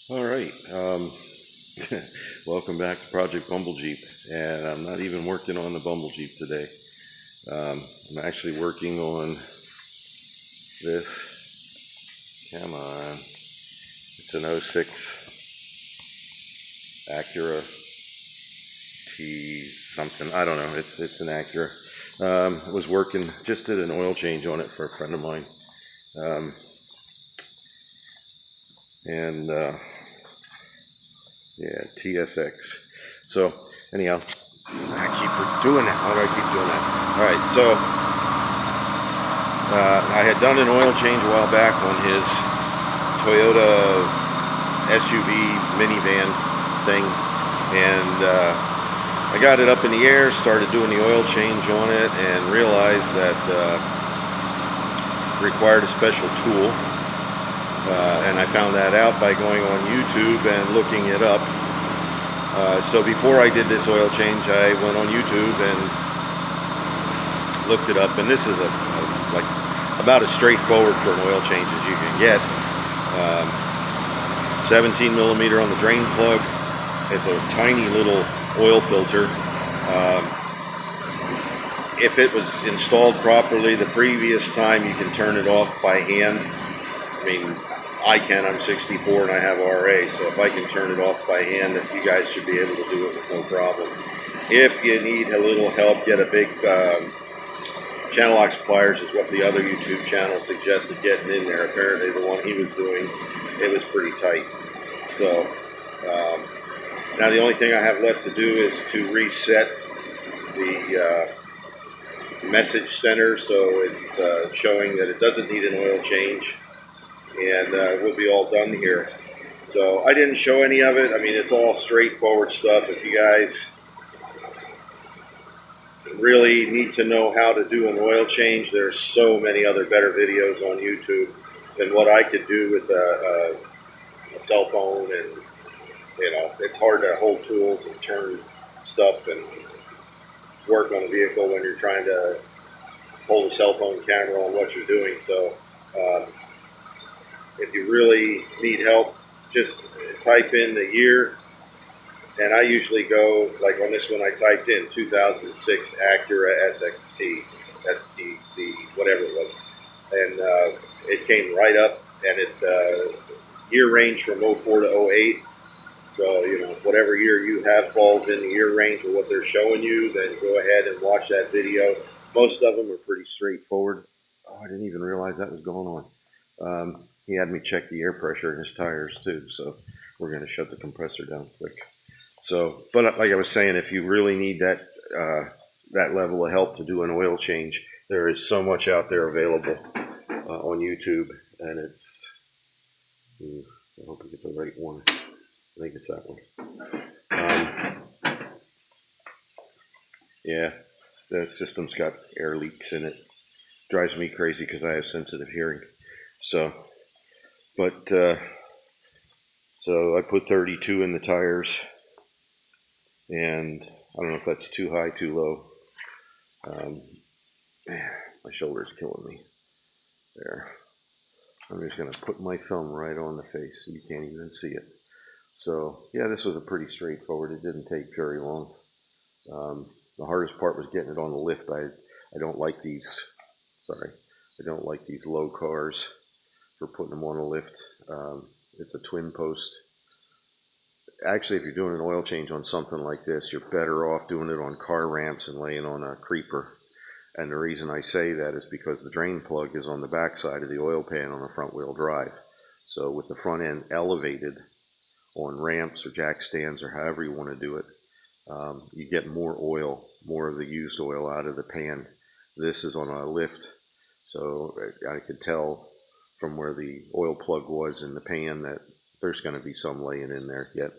All right. Welcome back to Project Bumble Jeep. And I'm not even working on the Bumble Jeep today. I'm actually working on this. Come on. It's an '06 Acura T something. I don't know. It's an Acura. Was working, just did an oil change on it for a friend of mine. Um, and yeah, TSX. So, anyhow, I keep doing that. Why do I keep doing that? All right, so I had done an oil change a while back on his Toyota SUV minivan thing, and I got it up in the air, started doing the oil change on it, and realized that required a special tool. And I found that out by going on YouTube and looking it up. So before I did this oil change, I went on YouTube and looked it up, and this is like about as straightforward for an oil change as you can get. 17 millimeter on the drain plug. It's a tiny little oil filter. If it was installed properly the previous time, you can turn it off by hand. I mean, I can. I'm 64 and I have RA, so if I can turn it off by hand, you guys should be able to do it with no problem. If you need a little help, get a big channel lock pliers is what the other YouTube channel suggested getting in there. Apparently the one he was doing, it was pretty tight. So now the only thing I have left to do is to reset the message center so it's showing that it doesn't need an oil change, and we'll be all done here. So I didn't show any of it. I mean, it's all straightforward stuff. If you guys really need to know how to do an oil change, there's so many other better videos on YouTube than what I could do with a cell phone. And it's hard to hold tools and turn stuff and work on a vehicle when you're trying to hold a cell phone camera on what you're doing. So if you really need help, just type in the year. And I usually go, like on this one, I typed in 2006 Acura SXT. That's the whatever it was. And it came right up, and it's year range from '04 to '08. So, whatever year you have falls in the year range of what they're showing you, then go ahead and watch that video. Most of them are pretty straightforward. Oh, I didn't even realize that was going on. He had me check the air pressure in his tires too, so we're going to shut the compressor down quick. So, but like I was saying, if you really need that level of help to do an oil change, there is so much out there available on YouTube, and it's. I hope I get the right one. I think it's that one. Yeah, the system's got air leaks in it. Drives me crazy because I have sensitive hearing. So, but so I put 32 in the tires, and I don't know if that's too high, too low. My shoulder's killing me. There. I'm just going to put my thumb right on the face so you can't even see it. So, yeah, this was a pretty straightforward. It didn't take very long. The hardest part was getting it on the lift. I don't like these, I don't like these low cars for putting them on a lift. It's a twin post. Actually, if you're doing an oil change on something like this, you're better off doing it on car ramps and laying on a creeper. And the reason I say that is because the drain plug is on the back side of the oil pan on a front wheel drive. So with the front end elevated on ramps or jack stands or however you want to do it, you get more oil, more of the used oil out of the pan. This is on a lift, so I could tell from where the oil plug was in the pan that there's going to be some laying in there yet,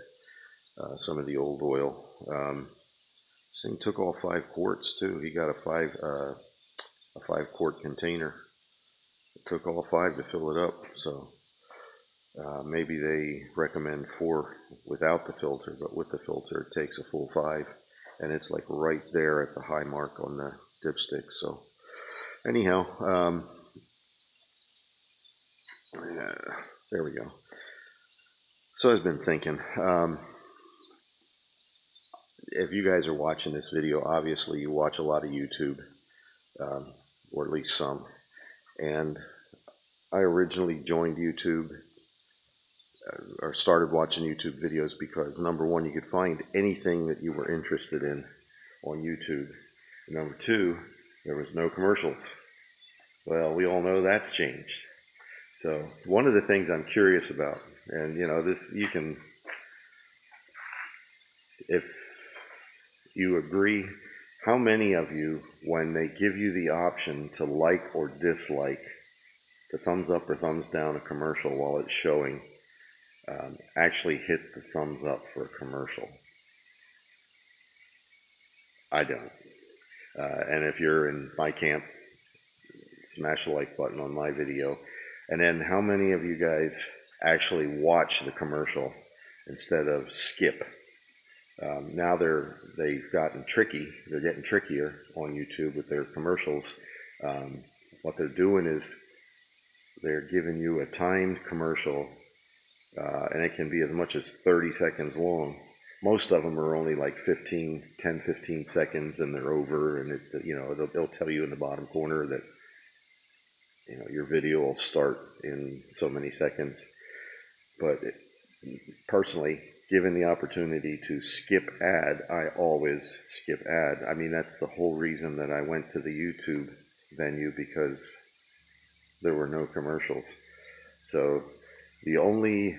some of the old oil. This thing took all 5 quarts too. He got a 5-quart container. It took all 5 to fill it up, so maybe they recommend 4 without the filter, but with the filter it takes a full 5, and it's like right there at the high mark on the dipstick. So anyhow, yeah, there we go. So I've been thinking, if you guys are watching this video, obviously you watch a lot of YouTube, or at least some. And I originally joined YouTube, or started watching YouTube videos because number one, you could find anything that you were interested in on YouTube. And number two, there was no commercials. Well, we all know that's changed. So one of the things I'm curious about, and this you can, if you agree, how many of you, when they give you the option to like or dislike, to thumbs up or thumbs down a commercial while it's showing, actually hit the thumbs up for a commercial? I don't. And if you're in my camp, smash the like button on my video. And then how many of you guys actually watch the commercial instead of skip? Now they've gotten tricky. They're getting trickier on YouTube with their commercials. What they're doing is they're giving you a timed commercial, and it can be as much as 30 seconds long. Most of them are only like 10, 15 seconds, and they're over. And they'll tell you in the bottom corner that your video will start in so many seconds. But personally, given the opportunity to skip ad, I always skip ad. I mean, that's the whole reason that I went to the YouTube venue, because there were no commercials. So the only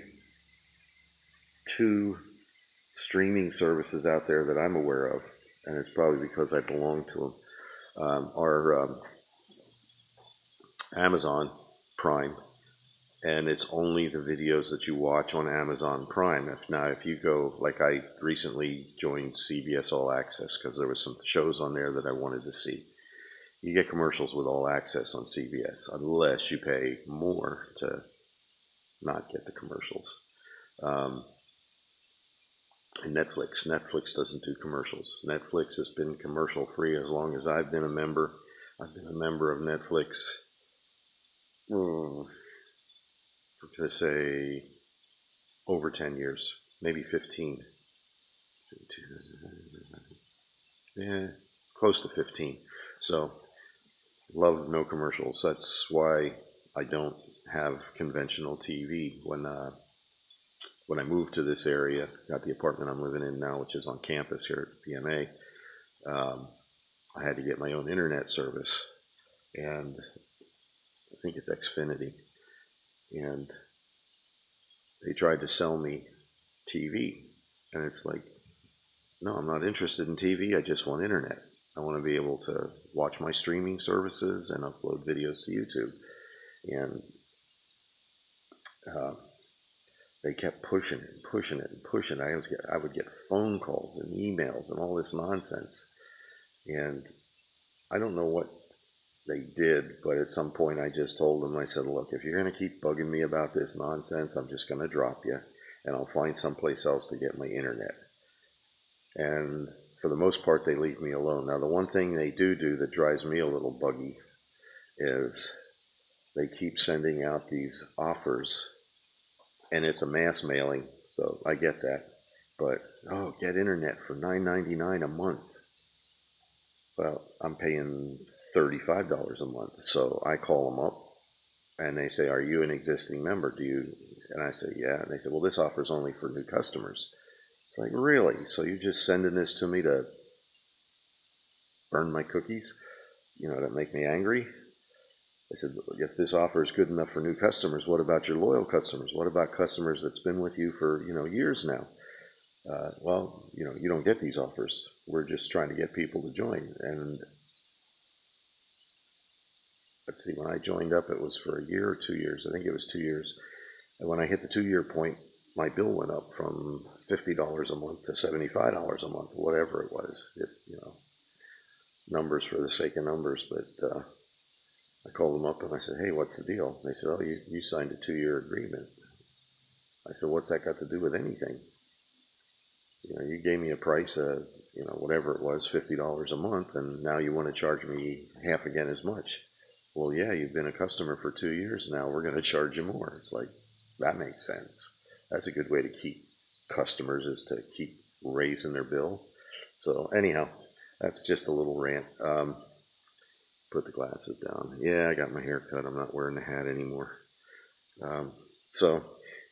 two streaming services out there that I'm aware of, and it's probably because I belong to them, are Amazon Prime, and it's only the videos that you watch on Amazon Prime. If you go, like I recently joined CBS All Access because there was some shows on there that I wanted to see. You get commercials with All Access on CBS, unless you pay more to not get the commercials. And Netflix doesn't do commercials. Netflix has been commercial free as long as I've been a member. I've been a member of Netflix, I'm going to say over 10 years, maybe 15. Yeah, close to 15. So, love no commercials. That's why I don't have conventional TV. When I moved to this area, got the apartment I'm living in now, which is on campus here at PMA, I had to get my own internet service, and I think it's Xfinity, and they tried to sell me TV, and it's like, no, I'm not interested in TV. I just want internet. I want to be able to watch my streaming services and upload videos to YouTube. And they kept pushing it and pushing it and pushing it. I would get phone calls and emails and all this nonsense. And I don't know what they did, but at some point I just told them, I said, look, if you're going to keep bugging me about this nonsense, I'm just going to drop you, and I'll find someplace else to get my internet. And for the most part, they leave me alone. Now, the one thing they do that drives me a little buggy is they keep sending out these offers, and it's a mass mailing, so I get that. But, get internet for $9.99 a month. Well, I'm paying $35 a month, so I call them up, and they say, are you an existing member? And I say, yeah. And they say, well, this offer is only for new customers. It's like, really? So you're just sending this to me to burn my cookies, that make me angry? I said, if this offer is good enough for new customers, what about your loyal customers? What about customers that's been with you for, years now? Well, you don't get these offers. We're just trying to get people to join. And let's see, when I joined up, it was for a year or 2 years. I think it was 2 years. And when I hit the 2-year point, my bill went up from $50 a month to $75 a month, whatever it was. It's, numbers for the sake of numbers. But I called them up and I said, hey, what's the deal? And they said, oh, you signed a 2-year agreement. I said, what's that got to do with anything? You gave me a price of, whatever it was, $50 a month, and now you want to charge me half again as much. Well, yeah, you've been a customer for 2 years now. We're going to charge you more. It's like, that makes sense. that's a good way to keep customers, is to keep raising their bill. So anyhow, that's just a little rant. Put the glasses down. Yeah, I got my hair cut. I'm not wearing the hat anymore. Um, so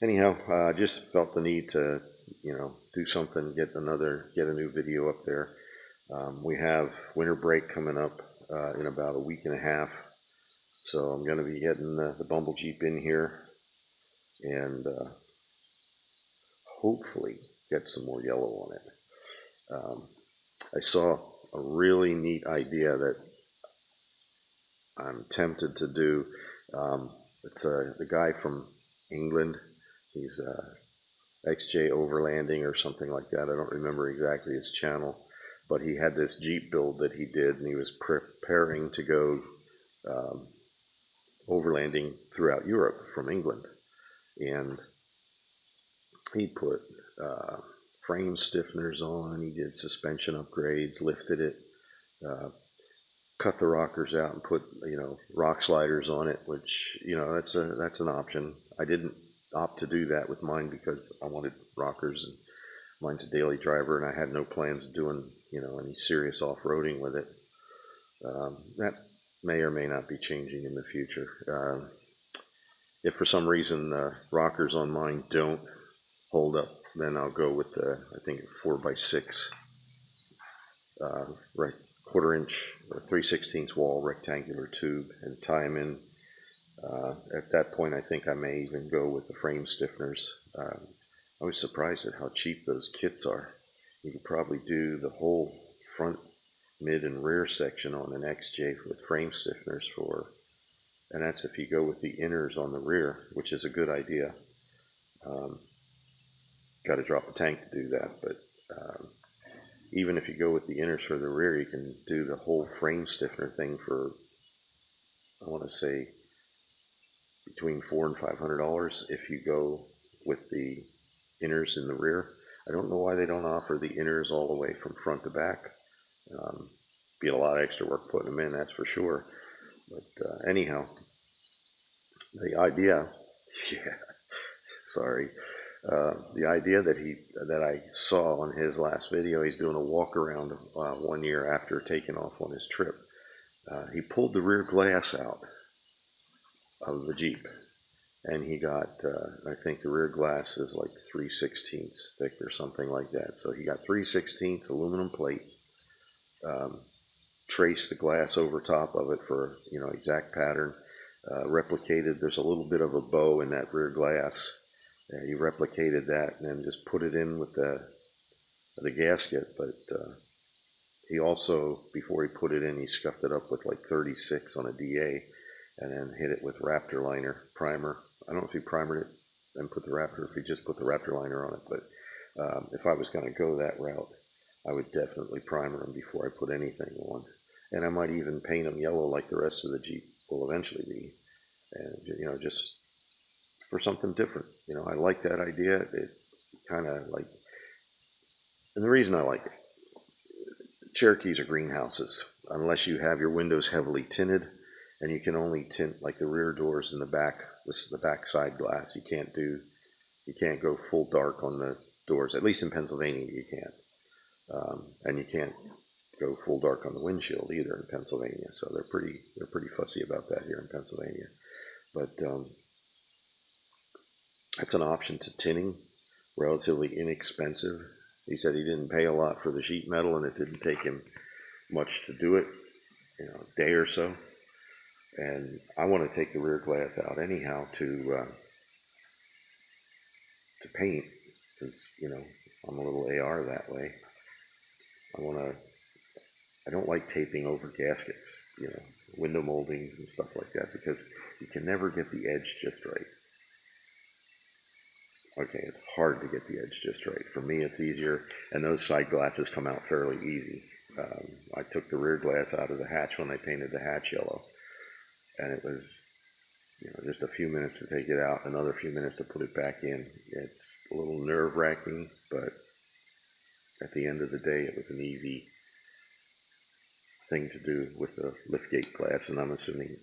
anyhow, just felt the need to, do something, get a new video up there. We have winter break coming up in about a week and a half. So I'm going to be getting the Bumble Jeep in here and hopefully get some more yellow on it. I saw a really neat idea that I'm tempted to do. It's the guy from England. He's XJ Overlanding or something like that. I don't remember exactly his channel, but he had this Jeep build that he did, and he was preparing to go overlanding throughout Europe from England. And he put frame stiffeners on, he did suspension upgrades, lifted it, cut the rockers out and put, rock sliders on it, which, that's an option. I didn't opt to do that with mine because I wanted rockers, and mine's a daily driver, and I had no plans of doing, any serious off-roading with it. That may or may not be changing in the future. If for some reason the rockers on mine don't hold up, then I'll go with the, I think, 4x6 right, quarter-inch or 3/16 wall rectangular tube and tie them in. At that point, I think I may even go with the frame stiffeners. I was surprised at how cheap those kits are. You could probably do the whole front, mid, and rear section on an XJ with frame stiffeners and that's if you go with the inners on the rear, which is a good idea. Got to drop a tank to do that, but even if you go with the inners for the rear, you can do the whole frame stiffener thing for, I want to say, between $400 and $500 if you go with the inners in the rear. I don't know why they don't offer the inners all the way from front to back. Be a lot of extra work putting them in, that's for sure. But anyhow, the idea, yeah, sorry. The idea that I saw on his last video, he's doing a walk around 1 year after taking off on his trip. He pulled the rear glass out of the Jeep, and he got, I think the rear glass is like 3/16 thick or something like that. So he got 3/16 aluminum plate, traced the glass over top of it for, exact pattern, replicated, there's a little bit of a bow in that rear glass. He replicated that and then just put it in with the gasket, but he also, before he put it in, he scuffed it up with like 36 on a DA and then hit it with Raptor liner primer. I don't know if he primered it and put the Raptor, if he just put the Raptor liner on it, but if I was going to go that route, I would definitely primer them before I put anything on. And I might even paint them yellow like the rest of the Jeep will eventually be. And, just for something different. I like that idea. It kind of like, and the reason I like it, Cherokees are greenhouses, unless you have your windows heavily tinted, and you can only tint like the rear doors in the back. This is the back side glass. You can't go full dark on the doors. At least in Pennsylvania, you can't, and you can't go full dark on the windshield either in Pennsylvania. So they're pretty fussy about that here in Pennsylvania. But that's an option to tinning, relatively inexpensive. He said he didn't pay a lot for the sheet metal, and it didn't take him much to do it, a day or so. And I want to take the rear glass out anyhow to paint, because I'm a little AR that way. I don't like taping over gaskets, window moldings and stuff like that, because you can never get the edge just right. Okay, it's hard to get the edge just right. For me, it's easier, and those side glasses come out fairly easy. I took the rear glass out of the hatch when I painted the hatch yellow, and it was, just a few minutes to take it out, another few minutes to put it back in. It's a little nerve-wracking, but at the end of the day, it was an easy thing to do with the liftgate glass, and I'm assuming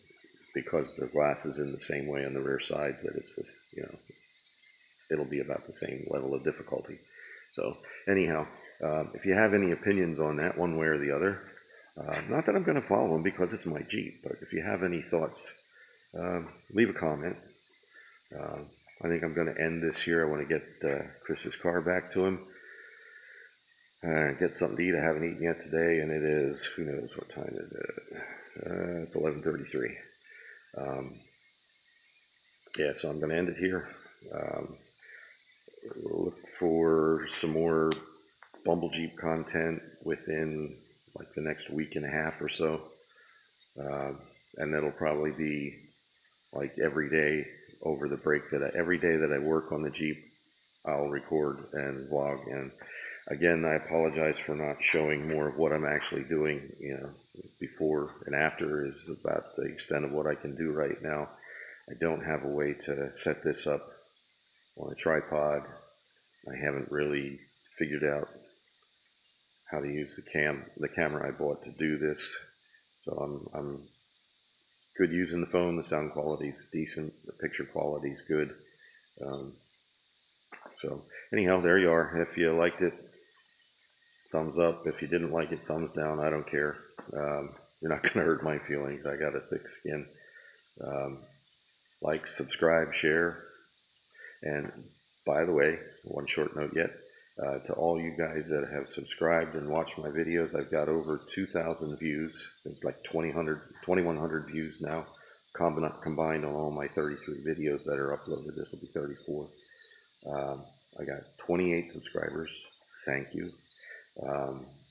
because the glass is in the same way on the rear sides that it's just, it'll be about the same level of difficulty. So anyhow, if you have any opinions on that one way or the other, not that I'm going to follow them because it's my Jeep, but if you have any thoughts, leave a comment. I think I'm going to end this here. I want to get Chris's car back to him. Get something to eat. I haven't eaten yet today, and it is, who knows what time is it? It's 11:33. Yeah, so I'm going to end it here. Look for some more Bumble Jeep content within like the next week and a half or so. And that'll probably be like every day over the break every day that I work on the Jeep, I'll record and vlog. And again, I apologize for not showing more of what I'm actually doing. You know, before and after is about the extent of what I can do right now. I don't have a way to set this up on a tripod. I haven't really figured out how to use the camera I bought to do this. So I'm good using the phone. The sound quality is decent. The picture quality is good. So anyhow, there you are. If you liked it, thumbs up. If you didn't like it, thumbs down. I don't care. You're not going to hurt my feelings. I got a thick skin. Like, subscribe, share. And by the way, one short note yet, to all you guys that have subscribed and watched my videos, I've got over 2,000 views, like 2,100 views now, combined on all my 33 videos that are uploaded. This will be 34. I got 28 subscribers. Thank you.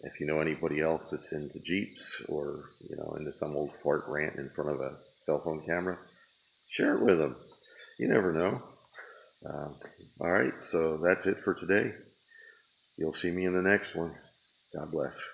If you know anybody else that's into Jeeps or, you know, into some old fart rant in front of a cell phone camera, share it with them. You never know. All right, so that's it for today. You'll see me in the next one. God bless.